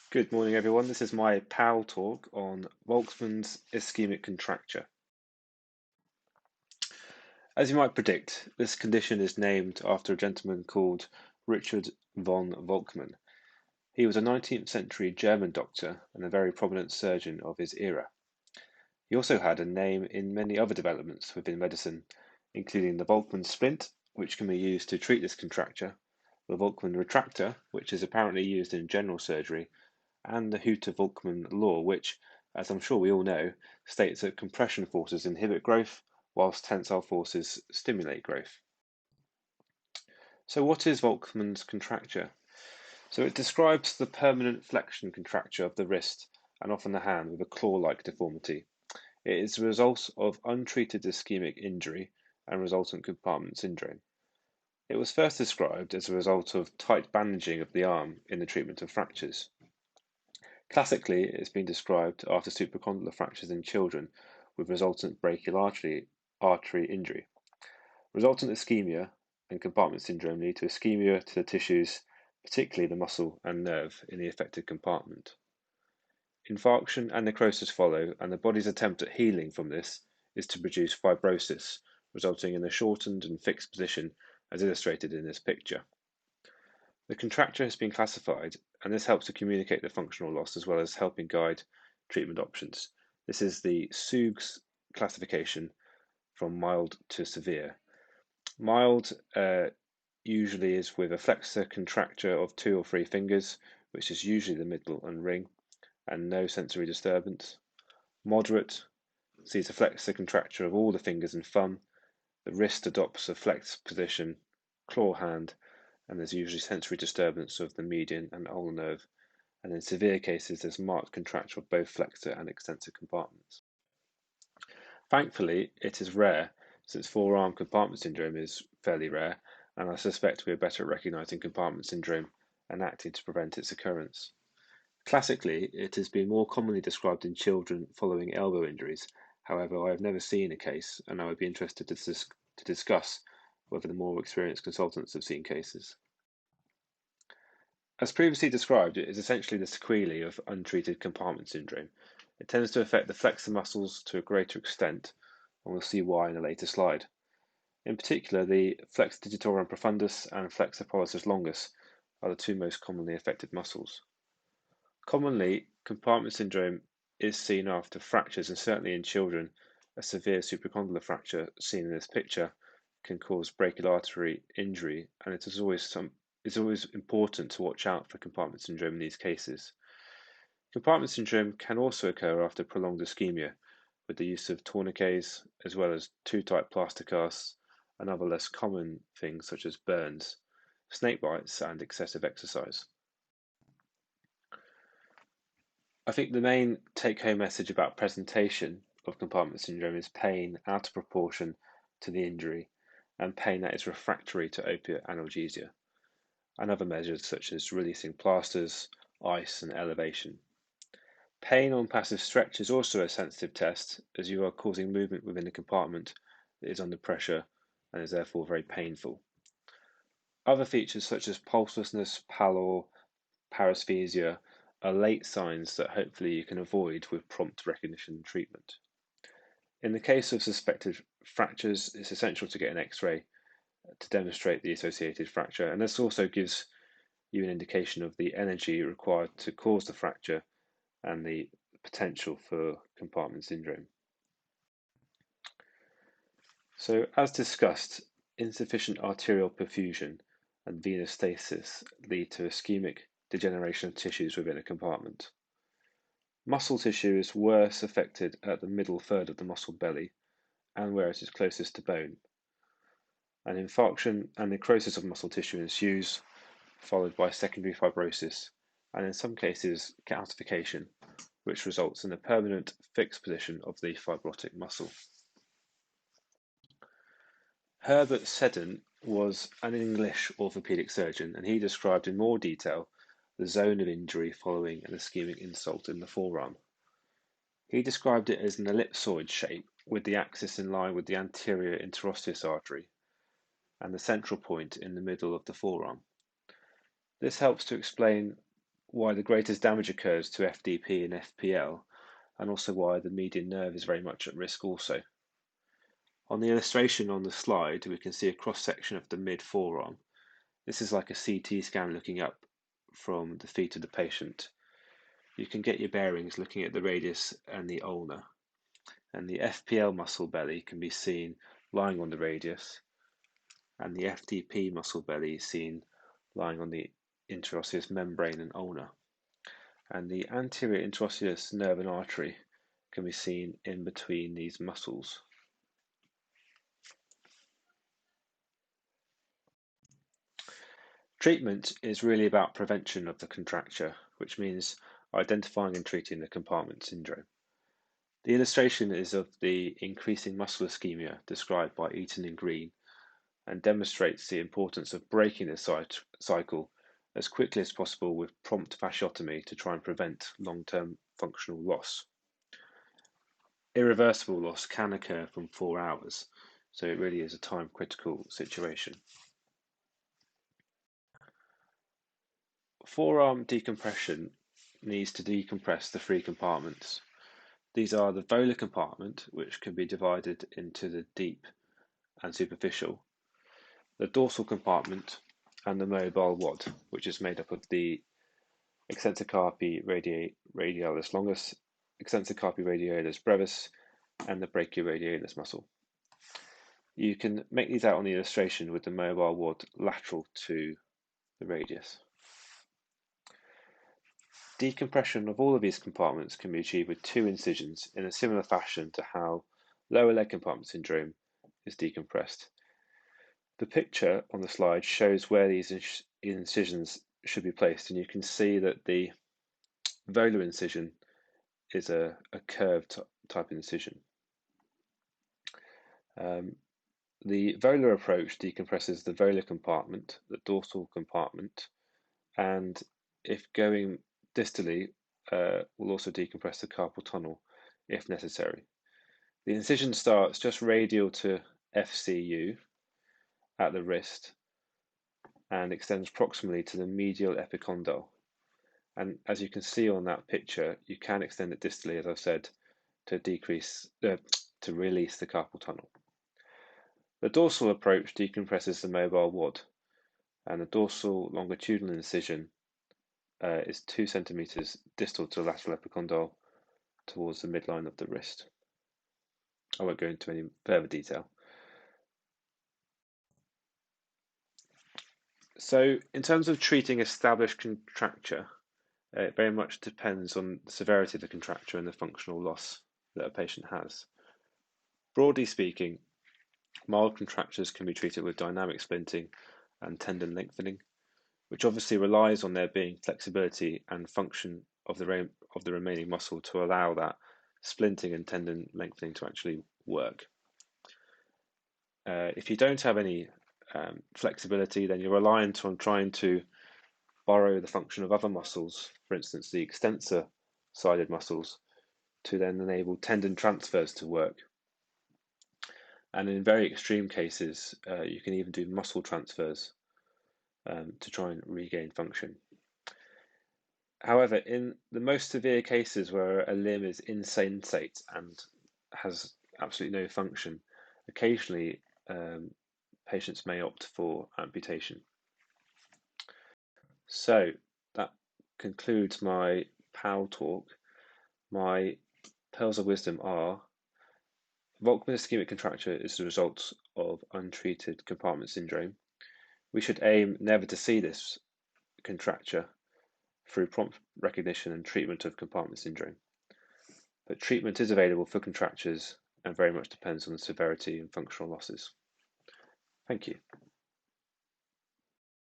Good morning, everyone. This is my POW talk on Volkmann's ischemic contracture. As you might predict, this condition is named after a gentleman called Richard von Volkmann. He was a 19th century German doctor and a very prominent surgeon of his era. He also had a name in many other developments within medicine, including the Volkmann splint, which can be used to treat this contracture, the Volkmann retractor, which is apparently used in general surgery, and the Hooter-Volkmann law, which, as I'm sure we all know, states that compression forces inhibit growth, whilst tensile forces stimulate growth. So what is Volkmann's contracture? So it describes the permanent flexion contracture of the wrist and often the hand with a claw-like deformity. It is the result of untreated ischemic injury and resultant compartment syndrome. It was first described as a result of tight bandaging of the arm in the treatment of fractures. Classically, it's been described after supracondylar fractures in children with resultant brachial artery injury. Resultant ischemia and compartment syndrome lead to ischemia to the tissues, particularly the muscle and nerve in the affected compartment. Infarction and necrosis follow, and the body's attempt at healing from this is to produce fibrosis, resulting in a shortened and fixed position as illustrated in this picture. The contracture has been classified, and this helps to communicate the functional loss as well as helping guide treatment options. This is the SUGS classification from mild to severe. Mild usually is with a flexor contracture of 2 or 3 fingers, which is usually the middle and ring, and no sensory disturbance. Moderate sees a flexor contracture of all the fingers and thumb. The wrist adopts a flexed position, claw hand, and there's usually sensory disturbance of the median and ulnar nerve, and in severe cases there's marked contracture of both flexor and extensor compartments. Thankfully, it is rare, since forearm compartment syndrome is fairly rare, and I suspect we are better at recognizing compartment syndrome and acting to prevent its occurrence. Classically, it has been more commonly described in children following elbow injuries. However, I have never seen a case, and I would be interested to discuss whether the more experienced consultants have seen cases. As previously described, it is essentially the sequelae of untreated compartment syndrome. It tends to affect the flexor muscles to a greater extent, and we'll see why in a later slide. In particular, the flexor digitorum profundus and flexor pollicis longus are the two most commonly affected muscles. Commonly, compartment syndrome is seen after fractures, and certainly in children, a severe supracondylar fracture seen in this picture can cause brachial artery injury, and it's always important to watch out for compartment syndrome in these cases. Compartment syndrome can also occur after prolonged ischemia, with the use of tourniquets, as well as two-type plaster casts, and other less common things such as burns, snake bites, and excessive exercise. I think the main take-home message about presentation of compartment syndrome is pain out of proportion to the injury and pain that is refractory to opiate analgesia, and other measures such as releasing plasters, ice, and elevation. Pain on passive stretch is also a sensitive test, as you are causing movement within the compartment that is under pressure and is therefore very painful. Other features such as pulselessness, pallor, paresthesia are late signs that hopefully you can avoid with prompt recognition and treatment. In the case of suspected fractures, it's essential to get an X-ray to demonstrate the associated fracture, and this also gives you an indication of the energy required to cause the fracture and the potential for compartment syndrome. So, as discussed, insufficient arterial perfusion and venous stasis lead to ischemic degeneration of tissues within a compartment. Muscle tissue is worse affected at the middle third of the muscle belly and where it is closest to bone. An infarction and necrosis of muscle tissue ensues, followed by secondary fibrosis and in some cases calcification, which results in a permanent fixed position of the fibrotic muscle. Herbert Seddon was an English orthopaedic surgeon, and he described in more detail the zone of injury following an ischemic insult in the forearm. He described it as an ellipsoid shape, with the axis in line with the anterior interosseous artery and the central point in the middle of the forearm. This helps to explain why the greatest damage occurs to FDP and FPL, and also why the median nerve is very much at risk also. On the illustration on the slide, we can see a cross-section of the mid-forearm. This is like a CT scan looking up from the feet of the patient. You can get your bearings looking at the radius and the ulna, and the FPL muscle belly can be seen lying on the radius, and the FDP muscle belly is seen lying on the interosseous membrane and ulna. And the anterior interosseous nerve and artery can be seen in between these muscles. Treatment is really about prevention of the contracture, which means identifying and treating the compartment syndrome. The illustration is of the increasing muscle ischemia described by Eaton and Green, and demonstrates the importance of breaking this cycle as quickly as possible with prompt fasciotomy to try and prevent long-term functional loss. Irreversible loss can occur from 4 hours, so it really is a time-critical situation. Forearm decompression needs to decompress the 3 compartments. These are the volar compartment, which can be divided into the deep and superficial, the dorsal compartment, and the mobile wad, which is made up of the extensor carpi radialis longus, extensor carpi radialis brevis, and the brachioradialis muscle. You can make these out on the illustration with the mobile wad lateral to the radius. Decompression of all of these compartments can be achieved with 2 incisions in a similar fashion to how lower leg compartment syndrome is decompressed. The picture on the slide shows where these incisions should be placed, and you can see that the volar incision is a curved type incision. The volar approach decompresses the volar compartment, the dorsal compartment, and if going distally, will also decompress the carpal tunnel if necessary. The incision starts just radial to FCU at the wrist and extends proximally to the medial epicondyle. And as you can see on that picture, you can extend it distally, as I've said, to release the carpal tunnel. The dorsal approach decompresses the mobile wad, and the dorsal longitudinal incision is 2 centimeters distal to the lateral epicondyle towards the midline of the wrist. I won't go into any further detail. So, in terms of treating established contracture, it very much depends on the severity of the contracture and the functional loss that a patient has. Broadly speaking, mild contractures can be treated with dynamic splinting and tendon lengthening, which obviously relies on there being flexibility and function of the remaining muscle to allow that splinting and tendon lengthening to actually work. If you don't have any flexibility, then you're reliant on trying to borrow the function of other muscles, for instance the extensor-sided muscles, to then enable tendon transfers to work. And in very extreme cases, you can even do muscle transfers to try and regain function. However, in the most severe cases where a limb is insensate and has absolutely no function, occasionally patients may opt for amputation. So that concludes my POW talk. My pearls of wisdom are: Volkmann ischemic contracture is the result of untreated compartment syndrome. We should aim never to see this contracture through prompt recognition and treatment of compartment syndrome. But treatment is available for contractures and very much depends on the severity and functional losses. Thank you.